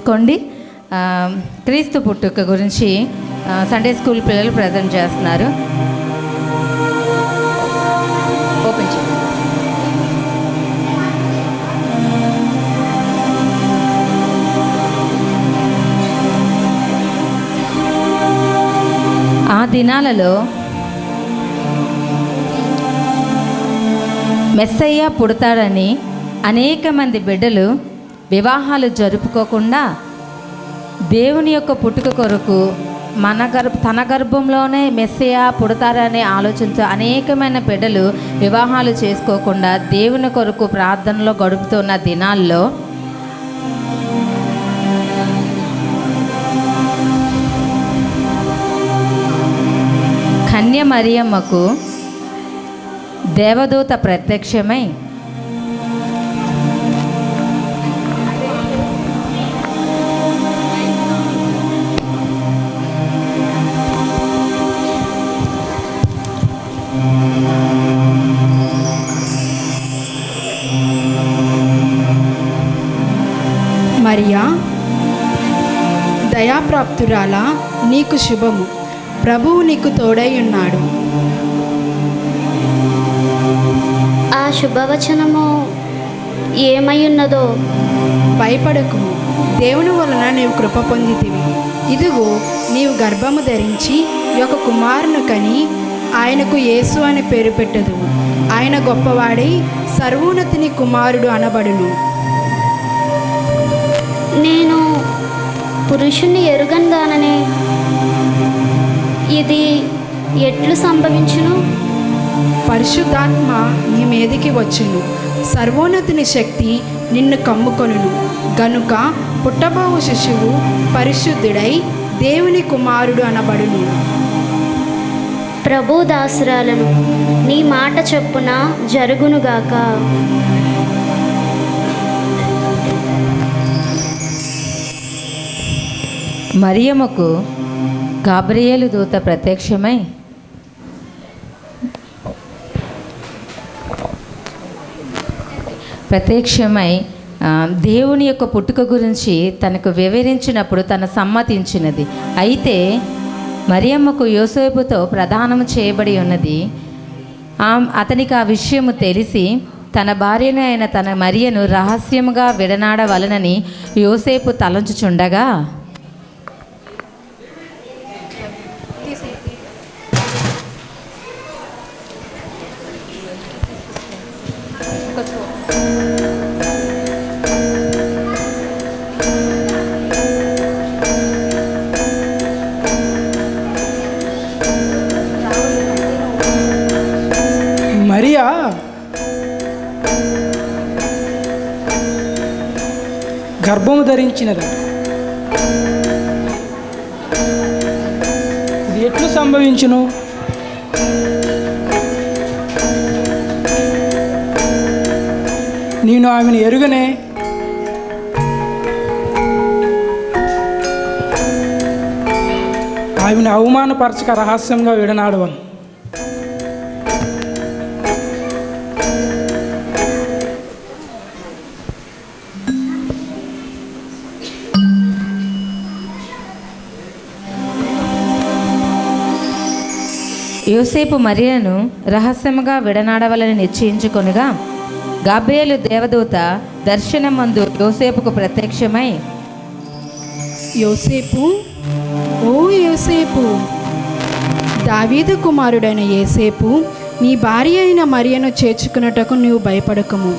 చేసుకోండి. క్రీస్తు పుట్టుక గురించి సండే స్కూల్ పిల్లలు ప్రజెంట్ చేస్తున్నారు. ఓపెన్ చేయండి. ఆ దినాలలో మెస్సయ్య పుడతాడని అనేక మంది బిడ్డలు వివాహాలు జరుపుకోకుండా దేవుని యొక్క పుట్టుక కొరకు తన గర్భంలోనే మెస్సయ్య పుడతారని ఆలోచించే అనేకమైన బిడ్డలు వివాహాలు చేసుకోకుండా దేవుని కొరకు ప్రార్థనలో గడుపుతున్న దినాల్లో కన్య మరియమ్మకు దేవదూత ప్రత్యక్షమై మరియా, దయాప్రాప్తురాలా, నీకు శుభము, ప్రభువు నీకు తోడై ఉన్నాడు. ఆ శుభవచనము ఏమై ఉన్నదో? భయపడకుము, దేవుని వలన నీవు కృప పొందితివి. ఇదిగో, నీవు గర్భము ధరించి ఒక కుమారుని కని ఆయనకు యేసు అని పేరు పెట్టెదవు. ఆయన గొప్పవాడై సర్వోన్నతిని కుమారుడు అనబడును. నేను పురుషుణ్ణి ఎరుగందాననే ఇది ఎట్లు సంభవించును? పరిశుద్ధాత్మ నీ మీదికి వచ్చును, సర్వోన్నతిని శక్తి నిన్ను కమ్ముకొనును. గనుక పుట్టబోవు శిశువు పరిశుద్ధుడై దేవుని కుమారుడు అనబడును. ప్రభు దాసురాలను, నీ మాట చొప్పున జరుగునుగాక. మరియమ్మకు గాబ్రియేలు దూత ప్రత్యక్షమై దేవుని యొక్క పుట్టుక గురించి తనకు వివరించినప్పుడు తను సమ్మతించినది. అయితే మరియమ్మకు యోసేపుతో ప్రదానం చేయబడి ఉన్నది. అతనికి ఆ విషయము తెలిసి తన భార్యను అయిన తన మరియను రహస్యముగా విడనాడవలనని యోసేపు తలంచుచుండగా మరియా గర్భము ధరించినది. ఇది ఎట్లు సంభవించును? నేను ఆమెను ఎరుగనే. ఆమెను అవమానపరచక రహస్యంగా విడనాడవను. యోసేపు మరియను రహస్యముగా విడనాడవలని నిశ్చయించుకొనగా గాబ్రియేలు దేవదూత దర్శనమందు యోసేపుకు ప్రత్యక్షమై, యోసేపు, ఓ యోసేపు, దావీదు కుమారుడైన యోసేపు, నీ భార్య అయిన మరియను చేర్చుకున్నటకు నీవు భయపడకము.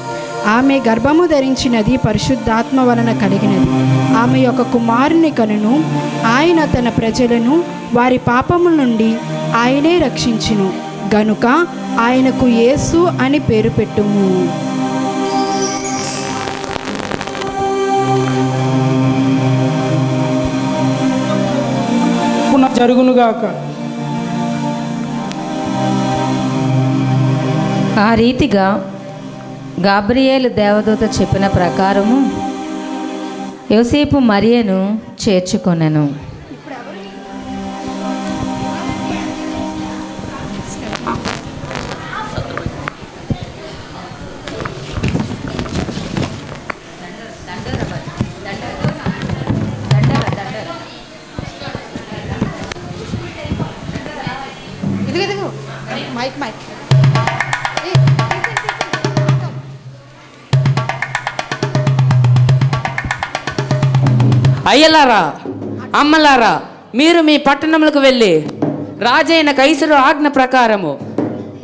ఆమె గర్భము ధరించినది పరిశుద్ధాత్మ వలన కలిగినది. ఆమె యొక్క కుమారుని కనును. ఆయన తన ప్రజలను వారి పాపముల నుండి ఆయనే రక్షించును. గనుక ఆయనకు యేసు అని పేరు పెట్టుము. జరుగునుగాక. ఆ రీతిగా గాబ్రియేలు దేవదూత చెప్పిన ప్రకారము యోసేపు మరియను చేర్చుకొనెను. మైక్ మైక్ అయ్యలారా, అమ్మలారా, మీరు మీ పట్టణములకు వెళ్ళి రాజైన కైసరు ఆజ్ఞ ప్రకారము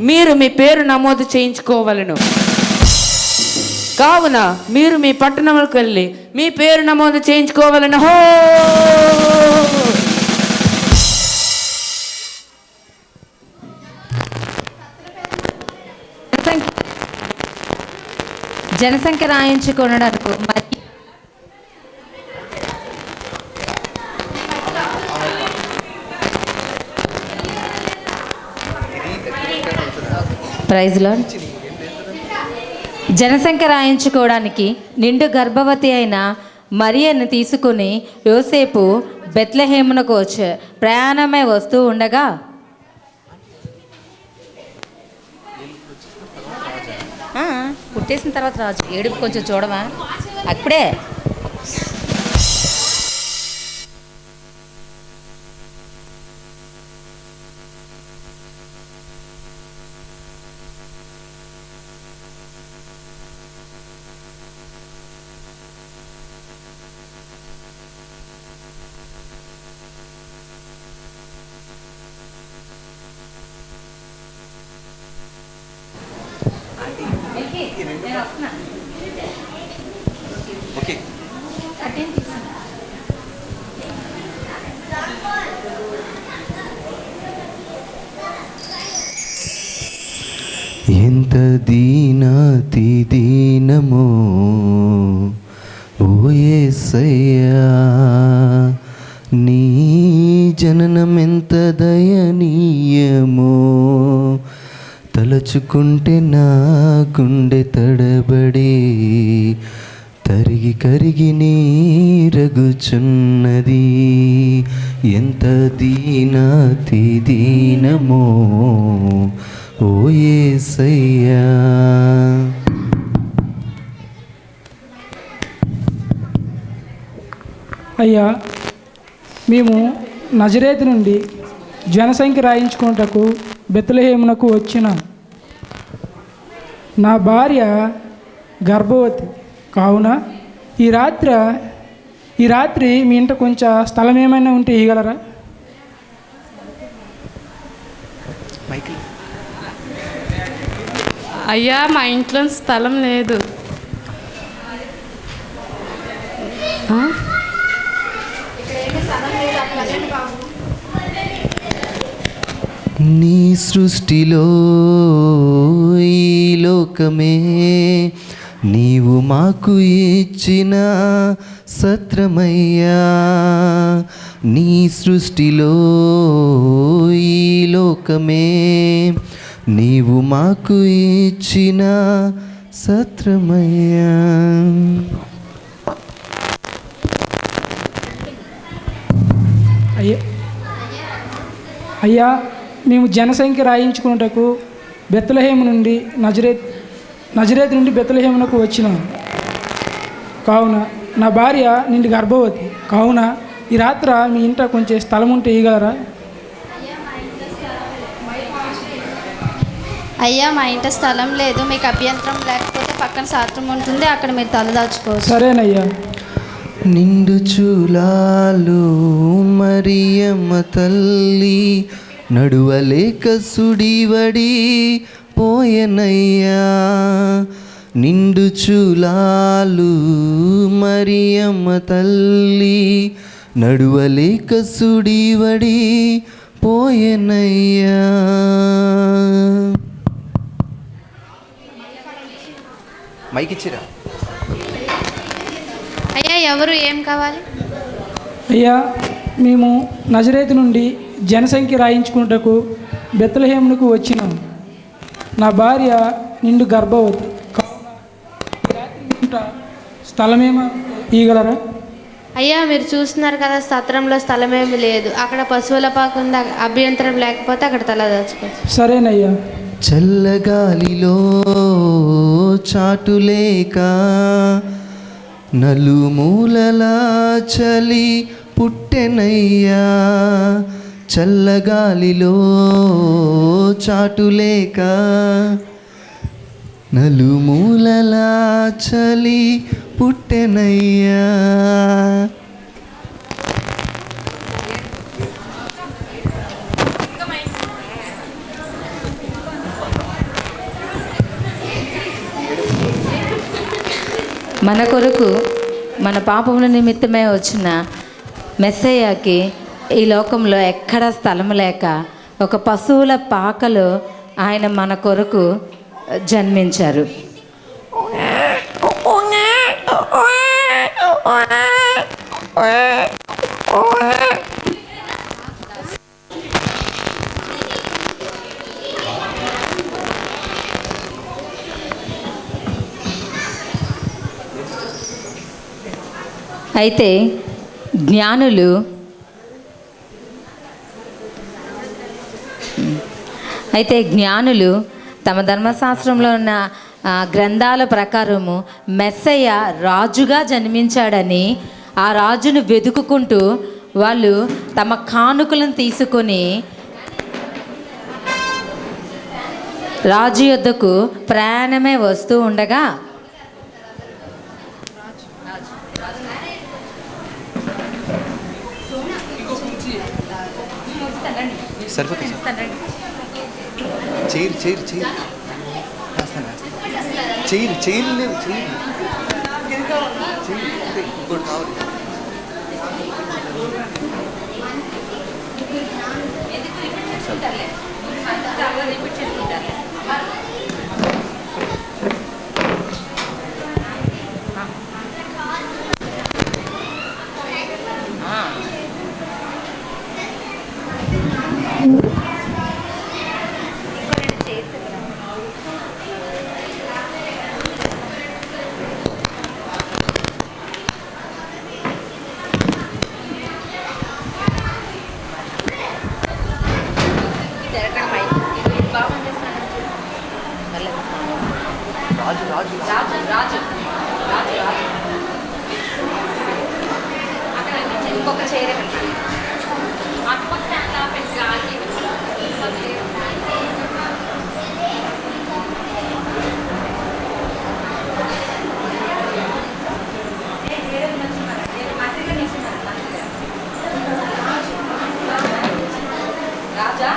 మీరు మీ పేరు నమోదు చేయించుకోవలను. కావున మీరు మీ పట్టణములకు వెళ్ళి మీ పేరు నమోదు చేయించుకోవలను. హో! జనసంఖ్య రాయించుకొనడానికి మరి ప్రైజ్ లార్డ్. జనసంఖ్య రాయించుకోవడానికి నిండు గర్భవతి అయిన మరియను తీసుకుని యోసేపు బెత్లెహేమునకు ప్రయాణమై వస్తూ ఉండగా పుట్టేసిన తర్వాత రాజు ఏడుపు కొంచెం చూడవా అప్పుడే. ఎంత దీనాతి దీనమో ఓ యేసయ్యా, నీ జననమెంత దయనీయమో, తలచుకుంటే నా గుండె తడబడి తరిగి కరిగి నీరగుచున్నది. ఎంత దీనాతి దీనమో ఓ యేసయ్యా. అయ్యా, మేము నజరేతు నుండి జనసంఖ్య రాయించుకున్నటకు బెత్లెహేమునకు వచ్చినాం. నా భార్య గర్భవతి కావున ఈ రాత్రి మీ ఇంట కొంచెం స్థలం ఏమైనా ఉంటే ఇవ్వగలరా? అయ్యా, మా ఇంట్లో స్థలం లేదు. నీ సృష్టిలో ఈ లోకమే నీవు మాకు ఇచ్చిన సత్రమయ్యా. నీ సృష్టిలో ఈ లోకమే నీవు మాకు ఇచ్చిన సత్రమయ్యా. అయ్యా, మేము జనసంఖ్య రాయించుకున్నటకు బెత్లెహేము నుండి నజరేతు నుండి బెత్లెహేమునకు వచ్చినాం. కావున నా భార్య నిండి గర్భవతి కావున ఈ రాత్ర మీ ఇంట కొంచెం స్థలం ఉంటే ఇవ్వగలరా? అయ్యా, మా ఇంట స్థలం లేదు. మీకు అభ్యంతరం లేకపోతే పక్కన సాత్రం ఉంటుంది, అక్కడ మీరు తలదాచుకోవచ్చు. సరేనయ్యా. నిండు చూలాలు మరియమ్మ తల్లి నడువలేక సుడివడి పోయనయ్యా. నిండు చూలాలు మరియమ్మ తల్లి నడువలేక సుడివడి పోయనయ్యా. మైక్ ఇచ్చిరా. అయ్యా, ఎవరు ఏం కావాలి? అయ్యా, మేము నజరేతు నుండి జనసంఖ్య రాయించుకున్నటకు బెత్లెహేమునకు వచ్చినాం. నా భార్య నిండు గర్భవతి కావున స్థలమేమో ఇవ్వగలరా? అయ్యా, మీరు చూస్తున్నారు కదా, సత్రంలో స్థలమేమి లేదు. అక్కడ పశువుల పాక ఉంది, అభ్యంతరం లేకపోతే అక్కడ తలదాచుకోవచ్చు. సరేనయ్యా. చల్లగాలిలో చాటులేక నలుమూలలా చలి పుట్టెనయ్యా. చల్లగాలిలో చాటులేక నలుమూలలా చలి పుట్టెనయ్యా. మన కొరకు మన పాపముల నిమిత్తమే వచ్చిన మెస్సయ్యకి ఈ లోకంలో ఎక్కడా స్థలం లేక ఒక పశువుల పాకలో ఆయన మన కొరకు జన్మించారు. అయితే జ్ఞానులు తమ ధర్మశాస్త్రంలో ఉన్న గ్రంథాల ప్రకారము మెస్సయ్య రాజుగా జన్మించాడని ఆ రాజును వెతుకుకుంటూ వాళ్ళు తమ కానుకలను తీసుకొని రాజు యొద్దకు ప్రయాణమే వస్తూ ఉండగా సరిపోతుంది. Chair chair chair chair chair లేవు. చైర్ ఇంకోటి కావాలి. ఇంకొక చైర్ రాజా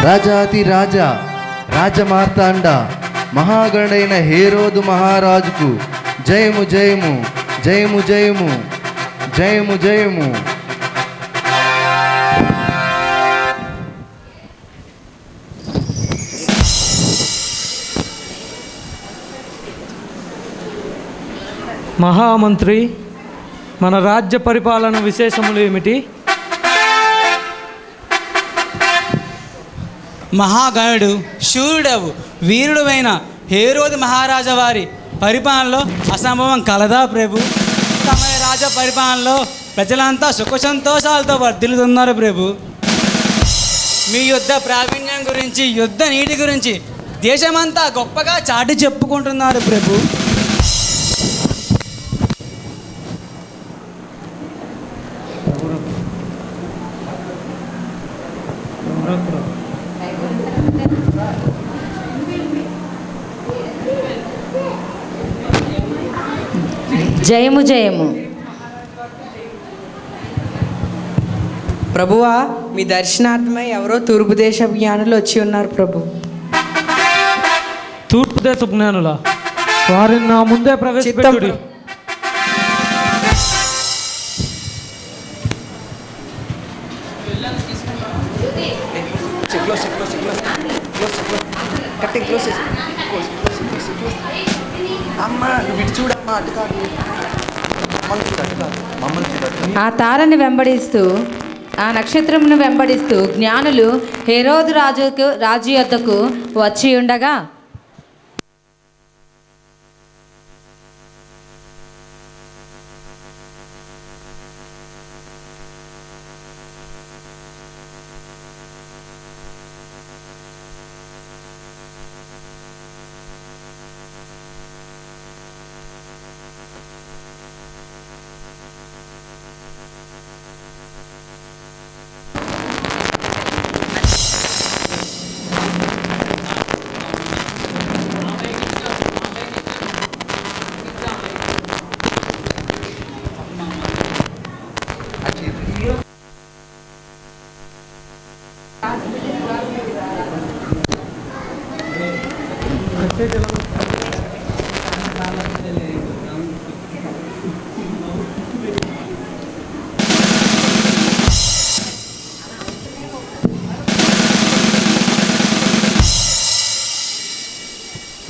రాజాతి రాజా రాజమార్తాండ మహాగణుడైన హేరోదు మహారాజుకు జయము జయము జయము జయము జయము జయము. మహామంత్రి, మన రాజ్య పరిపాలన విశేషములు ఏమిటి? మహాగణుడు శూరుడవు వీరుడువైన హేరోదు మహారాజా వారి పరిపాలనలో అసంభవం కలదా ప్రభు? తమ రాజ పరిపాలనలో ప్రజలంతా సుఖ సంతోషాలతో వర్ధిల్లుతున్నారు ప్రభు. మీ యుద్ధ ప్రావీణ్యం గురించి, యుద్ధ నీటి గురించి దేశమంతా గొప్పగా చాటి చెప్పుకుంటున్నారు ప్రభు. జయము జయము. ప్రభువా, మీ దర్శనార్థమై ఎవరో తూర్పు దేశ జ్ఞానులు వచ్చి ఉన్నారు ప్రభు. తూర్పు దేశ జ్ఞానుల వారిని నా ముందే ప్రవేశపెట్టుడి. ఆ తారని వెంబడిస్తూ, ఆ నక్షత్రమును వెంబడిస్తూ జ్ఞానులు హేరోదు రాజు యొద్దకు వచ్చి ఉండగా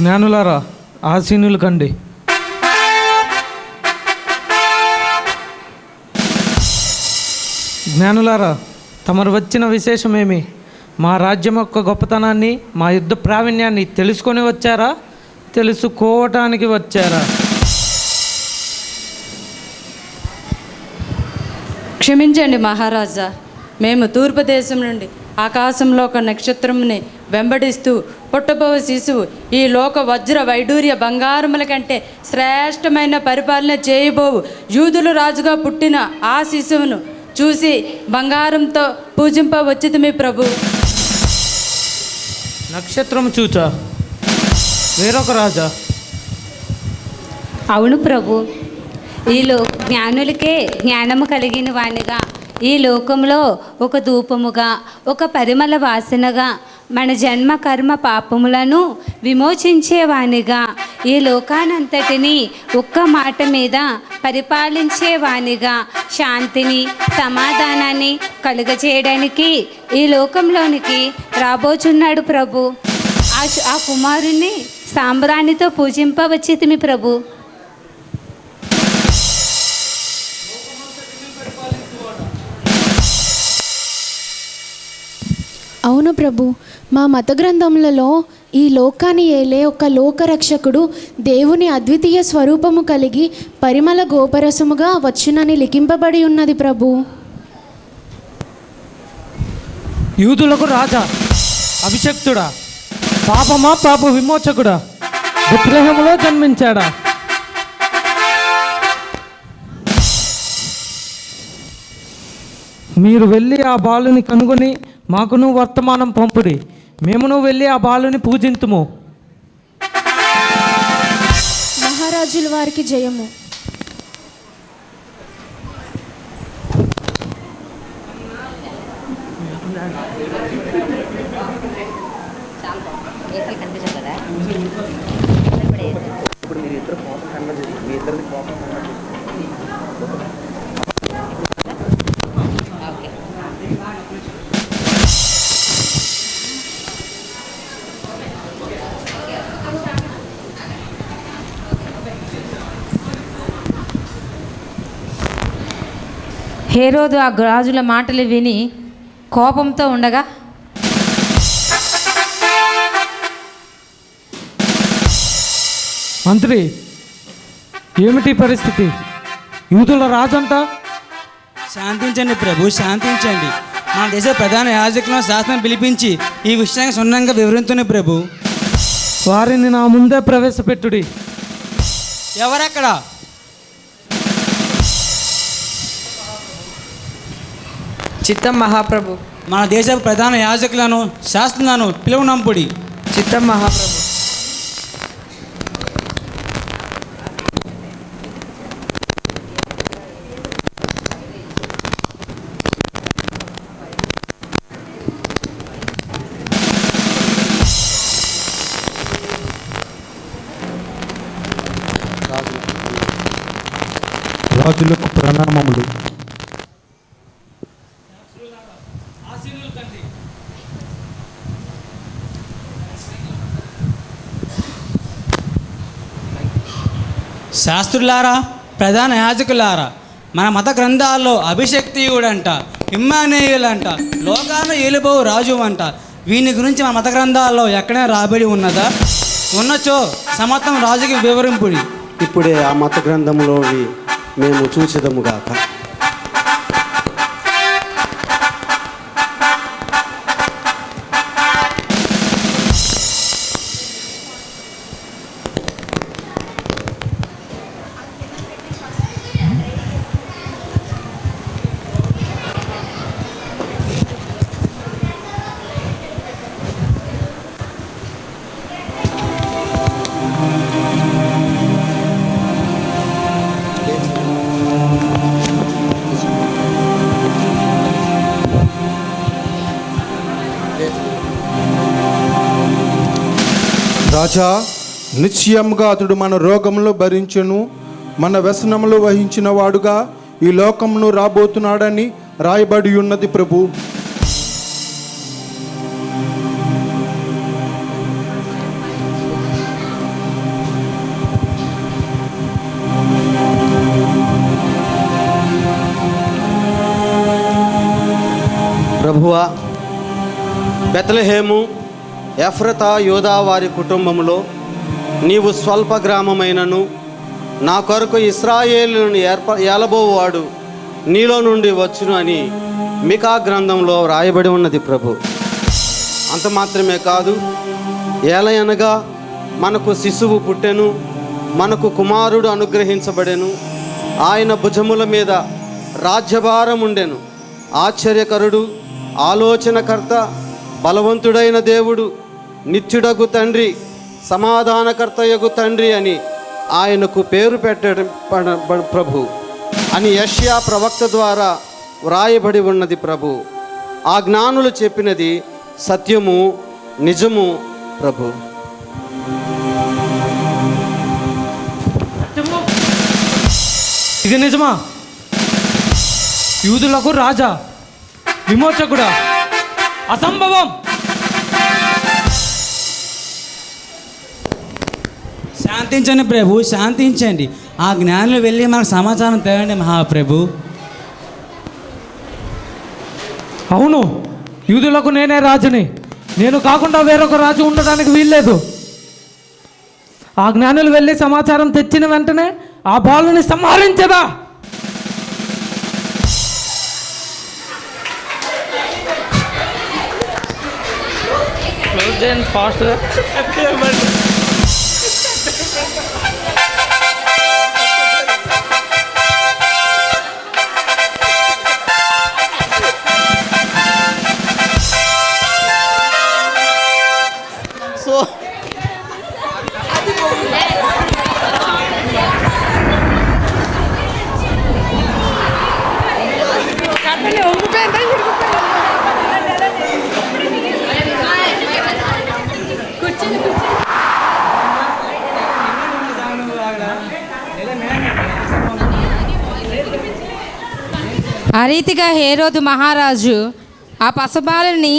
జ్ఞానులారా, ఆసీనులు కండి. జ్ఞానులారా, తమరు వచ్చిన విశేషమేమి? మా రాజ్యం యొక్క గొప్పతనాన్ని, మా యుద్ధ ప్రావీణ్యాన్ని తెలుసుకొని వచ్చారా, తెలుసుకోవటానికి వచ్చారా? క్షమించండి మహారాజా, మేము తూర్పు దేశం నుండి ఆకాశంలో ఒక నక్షత్రంని వెంబడిస్తూ పుట్టబో శిశువు ఈ లోక వజ్ర వైడూర్య బంగారముల కంటే శ్రేష్టమైన పరిపాలన చేయబోవు యూదులు రాజుగా పుట్టిన ఆ శిశువును చూసి బంగారంతో పూజింపవచ్చితిమి ప్రభు. నక్షత్రం చూచా వేరొక రాజా? అవును ప్రభు, జ్ఞానులకే జ్ఞానము కలిగిన వానిగా, ఈ లోకంలో ఒక ధూపముగా, ఒక పరిమళ వాసనగా, మన జన్మ కర్మ పాపములను విమోచించేవానిగా, ఈ లోకానంతటిని ఒక్క మాట మీద పరిపాలించేవానిగా, శాంతిని సమాధానాన్ని కలుగజేయడానికి ఈ లోకంలోనికి రాబోచున్నాడు ప్రభు. ఆ కుమారుణ్ణి సాంబ్రాణితో పూజింపవచ్చితిమి ప్రభు. అవును ప్రభు, మా మత గ్రంథములలో ఈ లోకాన్ని ఏలే ఒక లోకరక్షకుడు దేవుని అద్వితీయ స్వరూపము కలిగి పరిమళ గోపరసముగా వచ్చునని లిఖింపబడి ఉన్నది ప్రభు. యూదులకు రాజా, అభిషక్తుడా, పాపమా పాప విమోచకుడా, బెత్లెహేములో జన్మించాడా? మీరు వెళ్ళి ఆ బాలుని కనుగొని మాకును వర్తమానం పంపుడి, మేమును వెళ్ళి ఆ బాలుని పూజింతుము. మహారాజుల వారికి జయము. హేరోదు ఆ రాజుల మాటలు విని కోపంతో ఉండగా మంత్రి, ఏమిటి పరిస్థితి? యూదుల రాజంట. శాంతించండి ప్రభు, శాంతించండి. మన దేశ ప్రధాన యాజకులను శాసనం పిలిపించి ఈ విషయాన్ని క్షుణ్ణంగా వివరించుని ప్రభు. వారిని నా ముందే ప్రవేశపెట్టుడి. ఎవరక్కడ? చిత్తం మహాప్రభు. మన దేశ ప్రధాన యాజకులను శాస్త్రులను పిలువనంపుడి. చిత్తం మహాప్రభు. రాజులకు ప్రణామములు. శాస్త్రులారా, ప్రధాన యాజకులారా, మన మత గ్రంథాల్లో అభిషక్తియుడంట, ఇమ్మానేయులంట, లోకాన ఏలుబో రాజు అంట. వీని గురించి మన మత గ్రంథాల్లో ఎక్కడైనా రాబడి ఉన్నదా? ఉన్నచో సమత్తం రాజుకి వివరింపుడి. ఇప్పుడే ఆ మత గ్రంథంలోవి మేము చూచెదముగాక. రాజా, నిశ్చయముగా అతడు మన రోగములు భరించును, మన వ్యసనములు వహించిన వాడుగా ఈ లోకమును రాబోతున్నాడని రాయబడి ఉన్నది ప్రభు. ప్రభువా, బెత్లెహేము, ఎఫ్రతా యోధా వారి కుటుంబములో నీవు స్వల్ప గ్రామమైనను నా కొరకు ఇశ్రాయేలును ఏలబోవాడు నీలో నుండి వచ్చును అని మికా గ్రంథంలో రాయబడి ఉన్నది ప్రభు. అంత మాత్రమే కాదు, ఏలయనగా మనకు శిశువు పుట్టెను, మనకు కుమారుడు అనుగ్రహించబడెను, ఆయన భుజముల మీద రాజ్యభారం ఉండెను. ఆశ్చర్యకరుడు, ఆలోచనకర్త, బలవంతుడైన దేవుడు, నిత్యుడగు తండ్రి, సమాధానకర్తయగు తండ్రి అని ఆయనకు పేరు పెట్టడం ప్రభు అని యెషయా ప్రవక్త ద్వారా వ్రాయబడి ఉన్నది ప్రభు. ఆ జ్ఞానులు చెప్పినది సత్యము, నిజము ప్రభు. ఇది నిజమా? యూదులకు రాజా, విమోచకుడా? అసంభవం! శాంతించండి ప్రభు, శాంతించండి. ఆ జ్ఞానులు వెళ్ళి మనకు సమాచారం తేవండి మహాప్రభు. అవును, యూదులకు నేనే రాజుని. నేను కాకుండా వేరొక రాజు ఉండడానికి వీల్లేదు. ఆ జ్ఞానులు వెళ్ళి సమాచారం తెచ్చిన వెంటనే ఆ బాలుని సంహరించదా? ఫాస్ట్గా ఆ రీతిగా హేరోదు మహారాజు ఆ పశుబాలుని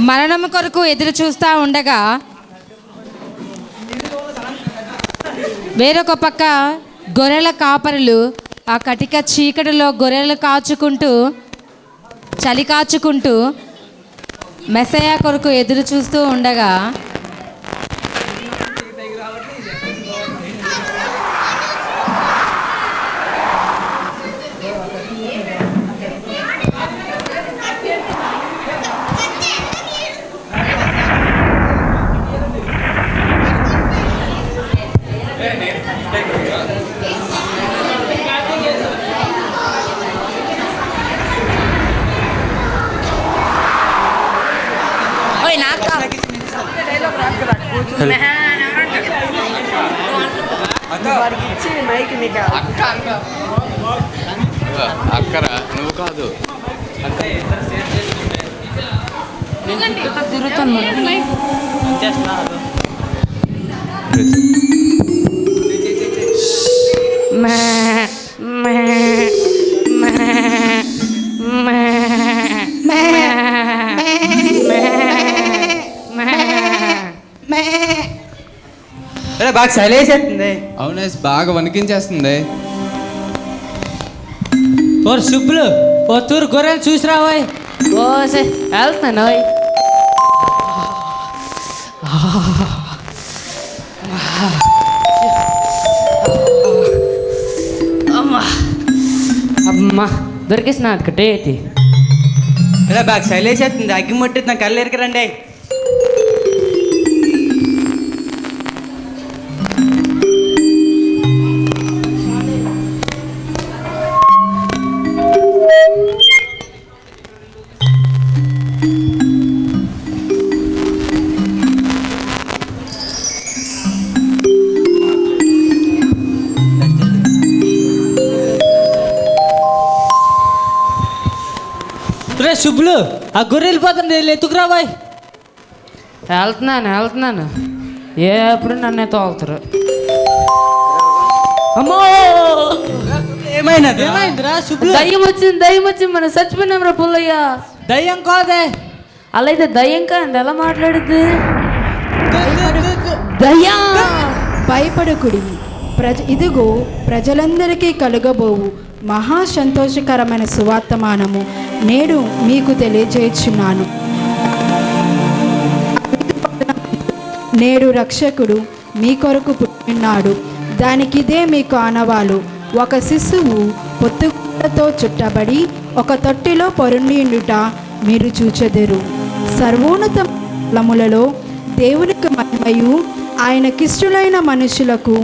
మరణం కొరకు ఎదురు చూస్తూ ఉండగా, వేరొక పక్క గొర్రెల కాపరులు ఆ కటిక చీకటిలో గొర్రెలు కాచుకుంటూ, చలి కాచుకుంటూ మెస్సయా కొరకు ఎదురు చూస్తూ ఉండగా, అక్కరా నువ్వు కాదు బాగా చలేసేస్తుంది. అవునే బాగా వణికించేస్తుంది. ఓ సుబ్బులు ఓ తూరు గొర్రెలు చూసిరావాయ్. ఓ సే వెళ్తున్నాను. అమ్మా అమ్మా దొరికేసిన కట్టేటి. ఇలా బాగా చలేసేస్తుంది. అగ్గి ముట్టింది, నా కళ్ళు ఎరకరండి. రే సుబ్బులు ఆ గొర్రెలు పోతుంది, ఎత్తుకురావాయ్. వెళ్తున్నాను ఎప్పుడు నన్నే తోలుతారు. అమ్మో ఏమైందిరా సుబ్బులు? దయ్యం వచ్చింది మనం చచ్చిపోయినాం రా పుల్లయ్య. దయ్యం కాదే. అలా అయితే దయ్యం కాండి ఎలా మాట్లాడుద్ది? దయ్యం. భయపడకుడి, ఇదిగో ప్రజలందరికీ కలుగబోవు మహా సంతోషకరమైన సువార్తమానము నేడు మీకు తెలియజేయుచున్నాను. నేడు రక్షకుడు మీ కొరకు పుట్టినాడు. దానికిదే మీకు ఆనవాలు. ఒక శిశువు పొత్తుతో చుట్టబడి ఒక తొట్టిలో పొరుండియుట మీరు చూచెదరు. సర్వోన్నతములలో దేవునికి మహిమయు ఆయనకిష్టులైన మనుషులకు